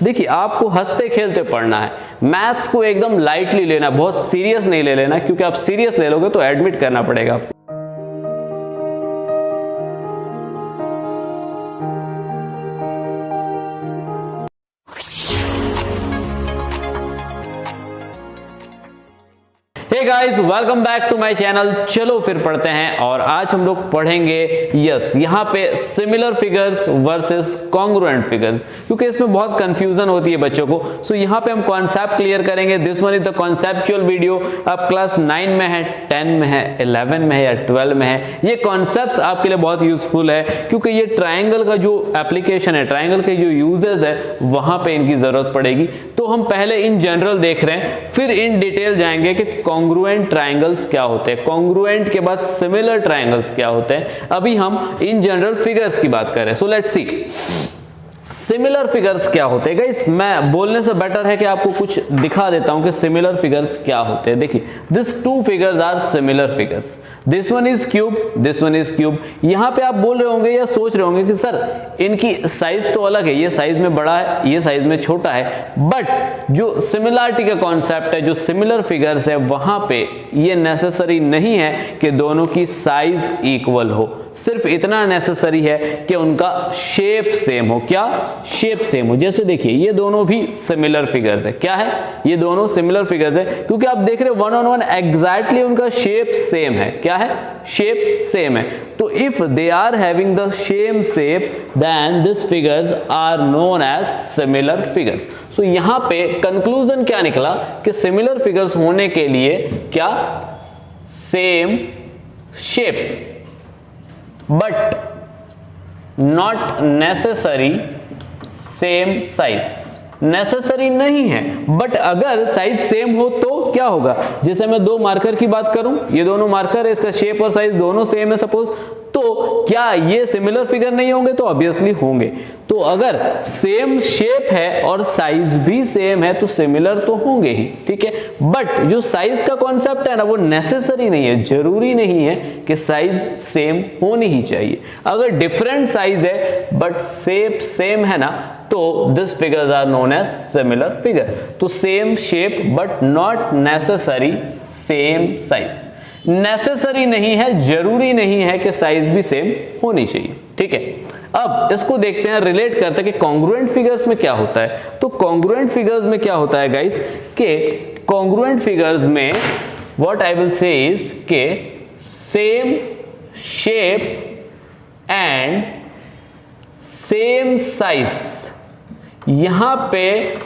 देखिए आपको हंसते खेलते पढ़ना है, मैथ्स को एकदम लाइटली लेना, बहुत सीरियस नहीं ले लेना, क्योंकि आप सीरियस ले लोगे तो एडमिट करना पड़ेगा आपको। Hey guys, welcome back to my channel. चलो फिर पढ़ते हैं, और आज हम लोग पढ़ेंगे यहाँ पे similar figures versus congruent figures, क्योंकि इसमें बहुत कंफ्यूजन होती है बच्चों को। सो यहाँ पे हम कॉन्सेप्ट क्लियर करेंगे। This one is the conceptual video. आप क्लास 9 में है, 10 में है, 11 में है या 12 में है, ये कॉन्सेप्ट आपके लिए बहुत यूजफुल है, क्योंकि ये ट्राइंगल का जो एप्लीकेशन है, ट्राइंगल के जो यूजेस है, वहां पे इनकी जरूरत पड़ेगी। तो हम पहले इन जनरल देख रहे हैं, फिर इन डिटेल जाएंगे कि कॉन्ग्रुएंट ट्रायंगल्स क्या होते हैं, कॉन्ग्रुएंट के बाद सिमिलर ट्रायंगल्स क्या होते हैं। अभी हम इन जनरल फिगर्स की बात करें। So let's see similar figures क्या होते हैं। गाइस, मैं बोलने से बेटर है कि आपको कुछ दिखा देता हूं कि सिमिलर फिगर्स क्या होते हैं। देखिए, this two figures are similar figures. This one is cube, this one is cube. यहां पे आप बोल रहे होंगे या सोच रहे होंगे कि सर इनकी साइज तो अलग है, ये साइज में बड़ा है, ये साइज में छोटा है, बट जो सिमिलरिटी का कॉन्सेप्ट है, जो सिमिलर फिगर्स है, वहां पे ये नेसेसरी नहीं है कि दोनों की साइज इक्वल हो। सिर्फ इतना नेसेसरी है कि उनका शेप सेम हो। क्या? शेप सेम हो। जैसे देखिए, ये दोनों भी सिमिलर फिगर्स है। क्या है? ये दोनों सिमिलर फिगर्स है, क्योंकि आप देख रहे हो वन ऑन वन एग्जैक्टली उनका शेप सेम है। क्या है? शेप सेम है। तो if they are having the same shape, then this figures are known as similar figures. So यहां पे कंक्लूजन क्या निकला कि सिमिलर फिगर्स होने के लिए क्या? Same shape but not necessary same size. Necessary नहीं है, बट अगर साइज सेम हो तो क्या होगा? जैसे मैं दो मार्कर की बात करूं, ये दोनों मार्कर है, इसका शेप और साइज दोनों सेम है सपोज, तो क्या ये सिमिलर फिगर नहीं होंगे? तो ऑब्वियसली होंगे। तो अगर सेम शेप है और साइज भी सेम है तो सिमिलर तो होंगे ही, ठीक है। बट जो साइज का कॉन्सेप्ट है ना, वो नेसेसरी नहीं है, जरूरी नहीं है कि साइज सेम होनी ही चाहिए। अगर डिफरेंट साइज है बट शेप सेम है ना, तो this figures are known as similar figure. तो same shape but not necessary same size. Necessary नहीं है, जरूरी नहीं है कि साइज भी सेम होनी चाहिए, ठीक है। अब इसको देखते हैं, रिलेट करते हैं कि कॉन्ग्रुएंट फिगर्स में क्या होता है। तो कॉन्ग्रुएंट फिगर्स में क्या होता है गाइस, कि कॉन्ग्रुएंट फिगर्स में what I will say is के same shape and same size. यहां पे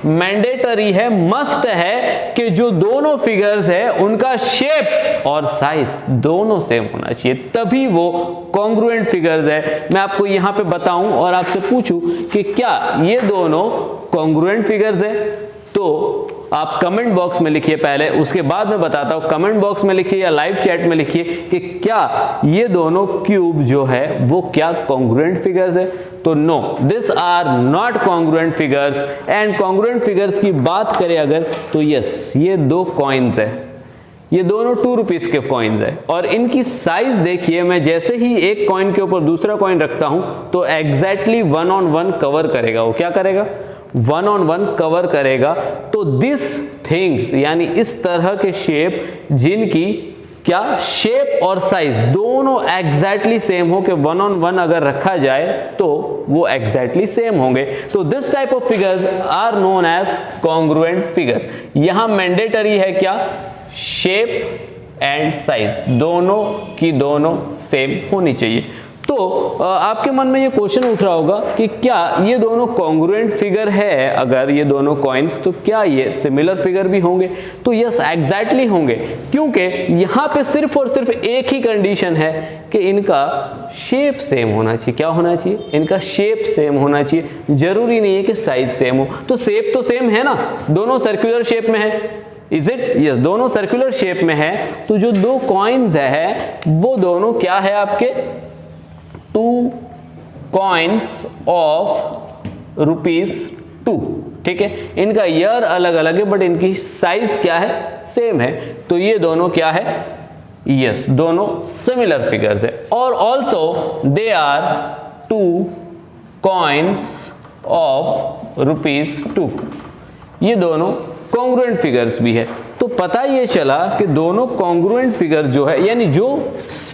मैंडेटरी है, मस्ट है कि जो दोनों फिगर्स है उनका शेप और साइज दोनों सेम होना चाहिए, तभी वो कॉन्ग्रुएंट फिगर्स है। मैं आपको यहां पे बताऊं और आपसे पूछूं कि क्या ये दोनों कॉन्ग्रुएंट फिगर्स है, तो आप कमेंट बॉक्स में लिखिए पहले, उसके बाद मैं बताता हूं। कमेंट बॉक्स में लिखिए या लाइव चैट में लिखिए कि क्या ये दोनों क्यूब जो है वो क्या कॉन्ग्रुएंट फिगर्स है। तो no, this are not congruent figures. And congruent figures की बात करें अगर, तो यस, ये दो कॉइन्स है, ये दोनों 2 रुपीज के कॉइन्स है, और इनकी साइज देखिए, मैं जैसे ही एक कॉइन के ऊपर दूसरा कॉइन रखता हूं तो एग्जैक्टली 1 on 1 कवर करेगा। वो क्या करेगा? 1 on 1 कवर करेगा। तो दिस थिंग्स, यानी इस तरह के शेप जिनकी क्या शेप और साइज दोनों एग्जैक्टली सेम हो, कि 1 on 1 अगर रखा जाए तो वो एग्जैक्टली सेम होंगे, तो this type of figures are known as congruent figure. यहां मैंडेटरी है क्या? शेप एंड साइज दोनों की दोनों सेम होनी चाहिए। तो आपके मन में ये क्वेश्चन उठ रहा होगा कि क्या ये दोनों कॉन्ग्रुएंट फिगर है, अगर ये दोनों कॉइन्स, तो क्या ये सिमिलर फिगर भी होंगे? तो यस, एग्जैक्टली होंगे, क्योंकि यहां पे सिर्फ और सिर्फ एक ही कंडीशन है कि इनका शेप सेम होना चाहिए। क्या होना चाहिए? इनका शेप सेम होना चाहिए, जरूरी नहीं है कि साइज सेम हो। तो शेप तो सेम है ना, दोनों सर्कुलर शेप में है, इज इट? यस, दोनों सर्कुलर शेप में है। तो जो दो कॉइन्स है वो दोनों क्या है आपके? 2 coins of ₹2, ठीक है। इनका ईयर अलग अलग है बट इनकी साइज क्या है? सेम है। तो ये दोनों क्या है? यस, दोनों सिमिलर फिगर्स है। और also they are 2 coins of ₹2। ये दोनों कॉन्ग्रुएंट फिगर्स भी है। तो पता ये चला कि दोनों कॉन्ग्रुएंट फिगर जो है, यानी जो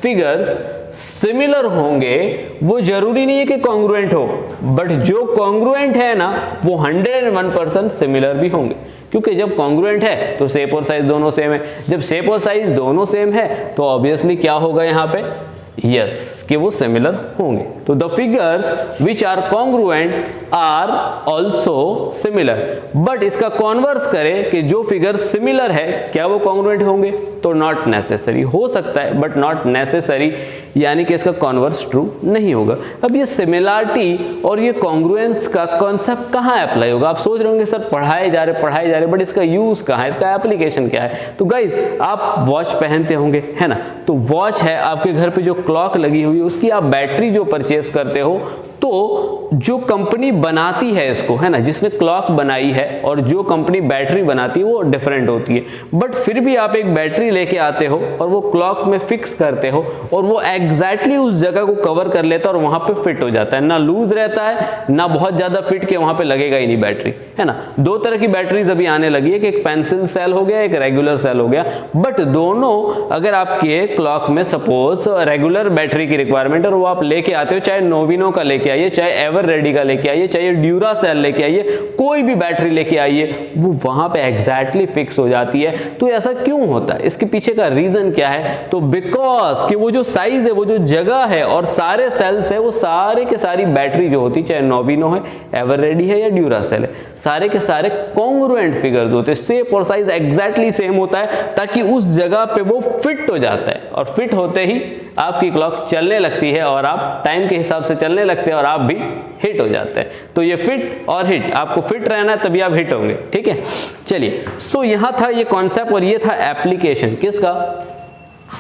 फिगर्स सिमिलर होंगे वो जरूरी नहीं है कि कॉन्ग्रुएंट हो, बट जो कॉन्ग्रुएंट है ना वो 101% सिमिलर भी होंगे, क्योंकि जब कॉन्ग्रुएंट है तो शेप और साइज दोनों सेम है। जब शेप और साइज दोनों सेम है तो ऑब्वियसली क्या होगा यहाँ पे, यस, कि वो सिमिलर होंगे। तो the figures which are congruent are also similar. But इसका कॉन्वर्स करें कि जो फिगर सिमिलर है क्या वो कॉन्ग्रुएंट होंगे, तो नॉट नेसेसरी, हो सकता है बट नॉट नेसेसरी, यानी कि इसका कॉन्वर्स ट्रू नहीं होगा। अब ये सिमिलरिटी और ये कॉन्ग्रुएंस का कॉन्सेप्ट कहाँ अप्लाई होगा? आप सोच रहे होंगे सर पढ़ाए जा रहे, बट इसका यूज कहाँ है, इसका एप्लीकेशन क्या है? तो गाइज आप वॉच पहनते होंगे, है ना, तो वॉच है, आपके घर पे जो क्लॉक लगी हुई है उसकी आप बैटरी जो परचेस करते हो, तो जो कंपनी बनाती है इसको, है ना, जिसने क्लॉक बनाई है और जो कंपनी बैटरी बनाती है वो डिफरेंट होती है। बट फिर भी आप एक बैटरी लेके आते हो और वो क्लॉक में फिक्स करते हो और वो एग्जैक्टली उस जगह को कवर कर लेता है और वहां पे फिट हो जाता है, ना लूज रहता है ना बहुत ज्यादा फिट के वहां पे लगेगा ही नहीं बैटरी, है ना। दो तरह की बैटरीज अभी आने लगी है कि एक पेंसिल सेल हो गया, एक रेगुलर सेल हो गया। बट दोनों अगर आपके क्लॉक में सपोज रेगुलर बैटरी की रिक्वायरमेंट और वो आप लेके आते हो, चाहे नोविनो का लेके आइए, चाहे एवर रेडी का लेके आइए, चाहे ड्यूरा सेल लेके आइए, कोई भी बैटरी लेके आइए, वो वहां पे एग्जैक्टली फिक्स हो जाती है। तो ऐसा क्यों होता है, इसके पीछे का रीजन क्या है? तो बिकॉज कि वो जो साइज है, वो जो जगह है और सारे सेल्स है, वो सारे के सारी बैटरी जो होती है, चाहे नोविनो है, एवर रेडी है या ड्यूरा सेल है, सारे के सारे कॉन्ग्रुएंट फिगर्स होते हैं, शेप और साइज एग्जैक्टली सेम होता है, ताकि उस जगह पे वो फिट हो जाता है और फिट होते ही आपकी क्लॉक चलने लगती है और आप टाइम के हिसाब से चलने लगते हैं और आप भी हिट हो जाते हैं। तो ये फिट और हिट, आपको फिट रहना है तभी आप हिट होंगे, ठीक है। चलिए, सो यहां था ये कॉन्सेप्ट और ये था एप्लीकेशन किसका,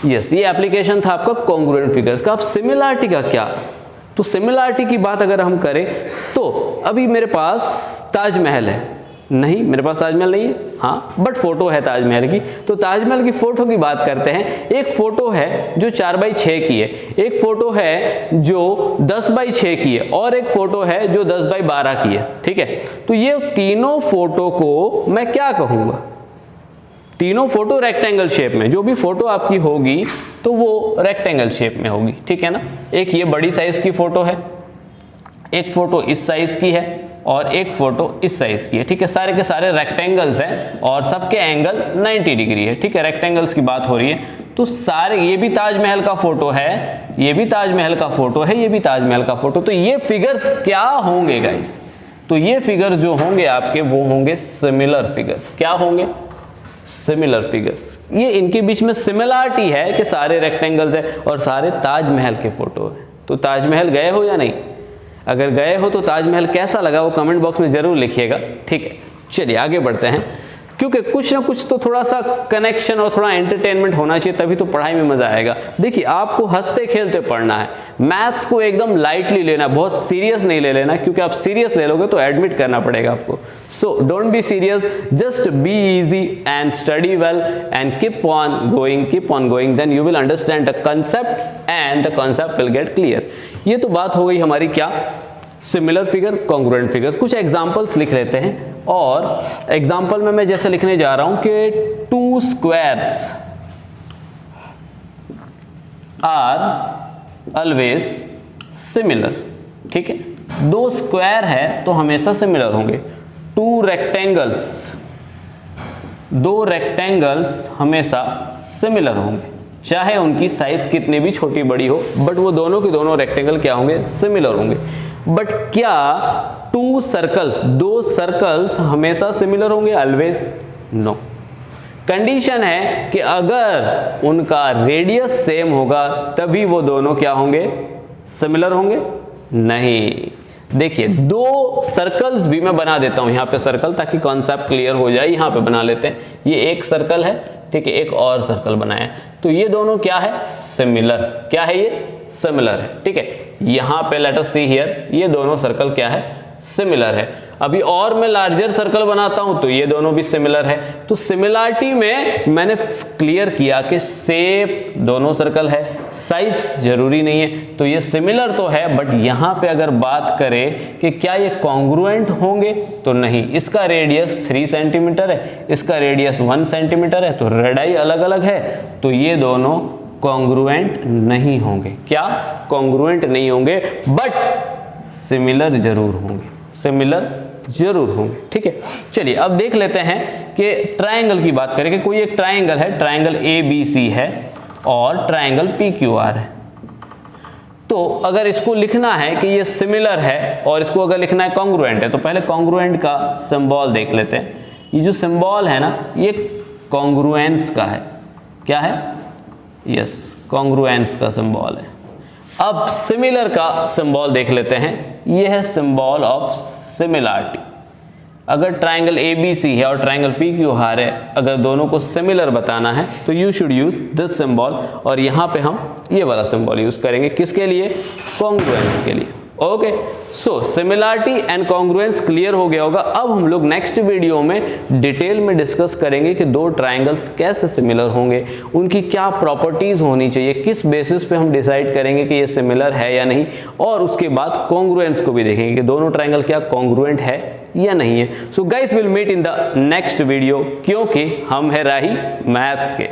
यस, ये एप्लीकेशन था आपका कॉन्ग्रुएंट फिगर्स का। अब सिमिलरिटी का क्या? तो सिमिलरिटी की बात अगर हम करें तो अभी मेरे पास ताजमहल है, नहीं मेरे पास ताजमहल नहीं है, हाँ, बट फोटो है ताजमहल की। तो ताजमहल की फोटो की बात करते हैं। एक फोटो है जो 4x6 की है, एक फोटो है जो 10x6 की है और एक फोटो है जो 10x12 की है, ठीक है। तो ये तीनों फोटो को मैं क्या कहूंगा, तीनों फोटो रेक्टेंगल शेप में, जो भी फोटो आपकी होगी तो वो रेक्टेंगल शेप में होगी, ठीक है ना। एक ये बड़ी साइज की फोटो है, एक फोटो इस साइज की है और एक फोटो इस साइज की है, ठीक है। सारे के सारे रेक्टेंगल्स हैं और सबके एंगल 90 डिग्री है, ठीक है। रेक्टेंगल्स की बात हो रही है तो सारे, ये भी ताजमहल का फोटो है, ये भी ताजमहल का फोटो है, ये भी ताजमहल का फोटो। तो ये फिगर्स क्या होंगे गाइस? तो ये फिगर जो होंगे आपके वो होंगे सिमिलर फिगर्स। क्या होंगे? Similar figures. ये इनके बीच में सिमिलरिटी है कि सारे रेक्टेंगल्स है और सारे ताजमहल के फोटो है। तो ताजमहल गए हो या नहीं? अगर गए हो तो ताजमहल कैसा लगा वो कमेंट बॉक्स में जरूर लिखिएगा, ठीक है। चलिए आगे बढ़ते हैं, क्योंकि कुछ ना कुछ तो थोड़ा सा कनेक्शन और थोड़ा एंटरटेनमेंट होना चाहिए, तभी तो पढ़ाई में मजा आएगा। देखिए, आपको हंसते खेलते पढ़ना है, मैथ्स को एकदम लाइटली लेना, बहुत सीरियस नहीं ले लेना, क्योंकि आप सीरियस ले लोगे तो एडमिट करना पड़ेगा आपको। So don't be serious, just be easy and study well and keep on going, then you will understand the concept and the concept will get clear. ये तो बात हो गई हमारी क्या, सिमिलर फिगर, कॉन्ग्रुएंट फिगर्स। कुछ एग्जांपल्स लिख लेते हैं, और एग्जांपल में मैं जैसे लिखने जा रहा हूं कि 2 स्क्वायर्स आर ऑलवेज सिमिलर, ठीक है। 2 स्क्वायर है तो हमेशा सिमिलर होंगे। 2 रेक्टेंगल्स हमेशा सिमिलर होंगे, चाहे उनकी साइज कितनी भी छोटी बड़ी हो, बट वो दोनों के दोनों रेक्टेंगल क्या होंगे, सिमिलर होंगे। बट क्या 2 सर्कल्स हमेशा सिमिलर होंगे? Always no. कंडीशन है कि अगर उनका रेडियस सेम होगा तभी वो दोनों क्या होंगे, सिमिलर होंगे? नहीं। देखिए, 2 सर्कल्स भी मैं बना देता हूं यहां पे सर्कल, ताकि कॉन्सेप्ट क्लियर हो जाए। यहां पे बना लेते हैं, ये एक सर्कल है, ठीक है, एक और सर्कल बनाया, तो ये दोनों क्या है, सिमिलर। क्या है ये, सिमिलर है, ठीक है। यहां पे लेट अस सी हियर, ये दोनों सर्कल क्या है, सिमिलर है। अभी और मैं लार्जर सर्कल बनाता हूं तो ये दोनों भी सिमिलर है। तो सिमिलरिटी में मैंने क्लियर किया कि शेप दोनों सर्कल है, साइज जरूरी नहीं है, तो ये सिमिलर तो है, बट यहां पे अगर बात करें कि क्या ये कॉन्ग्रुएंट होंगे तो नहीं। इसका रेडियस 3 सेंटीमीटर है, इसका रेडियस 1 सेंटीमीटर है, तो रेडियाई अलग अलग है, तो ये दोनों कॉन्ग्रुएंट नहीं होंगे। क्या कॉन्ग्रुएंट नहीं होंगे, बट सिमिलर जरूर होंगे, सिमिलर जरूर होंगे। ठीक है, चलिए अब देख लेते हैं कि ट्रायंगल की बात करें कि कोई एक ट्रायंगल है, ट्रायंगल ABC है और ट्रायंगल PQR है। तो अगर इसको लिखना है कि ये सिमिलर है और इसको अगर लिखना है कॉन्ग्रुएंट है, तो पहले कॉन्ग्रुएंट का सिंबल देख लेते हैं। ये जो सिंबल है ना, ये कॉन्ग्रुएंस का है। क्या है? यस, कॉन्ग्रुएंस का सिंबल है। अब सिमिलर का सिंबल देख लेते हैं। यह है सिंबल ऑफ सिमिलरिटी। अगर ट्रायंगल ABC है और ट्रायंगल PQR है, अगर दोनों को सिमिलर बताना है तो you should use this symbol, और यहां पे हम ये वाला सिंबल यूज करेंगे। किसके लिए? कॉन्ग्रुएंस के लिए। Okay, so similarity and congruence clear हो गया होगा। अब हम लोग नेक्स्ट वीडियो में डिटेल में डिस्कस करेंगे कि दो ट्रायंगल्स कैसे सिमिलर होंगे, उनकी क्या प्रॉपर्टीज होनी चाहिए, किस बेसिस पे हम डिसाइड करेंगे कि ये सिमिलर है या नहीं, और उसके बाद कॉन्ग्रुएंस को भी देखेंगे कि दोनों ट्रायंगल क्या कॉन्ग्रुएंट है या नहीं है। So guys will meet in the next video, क्योंकि हम है राही मैथ्स के।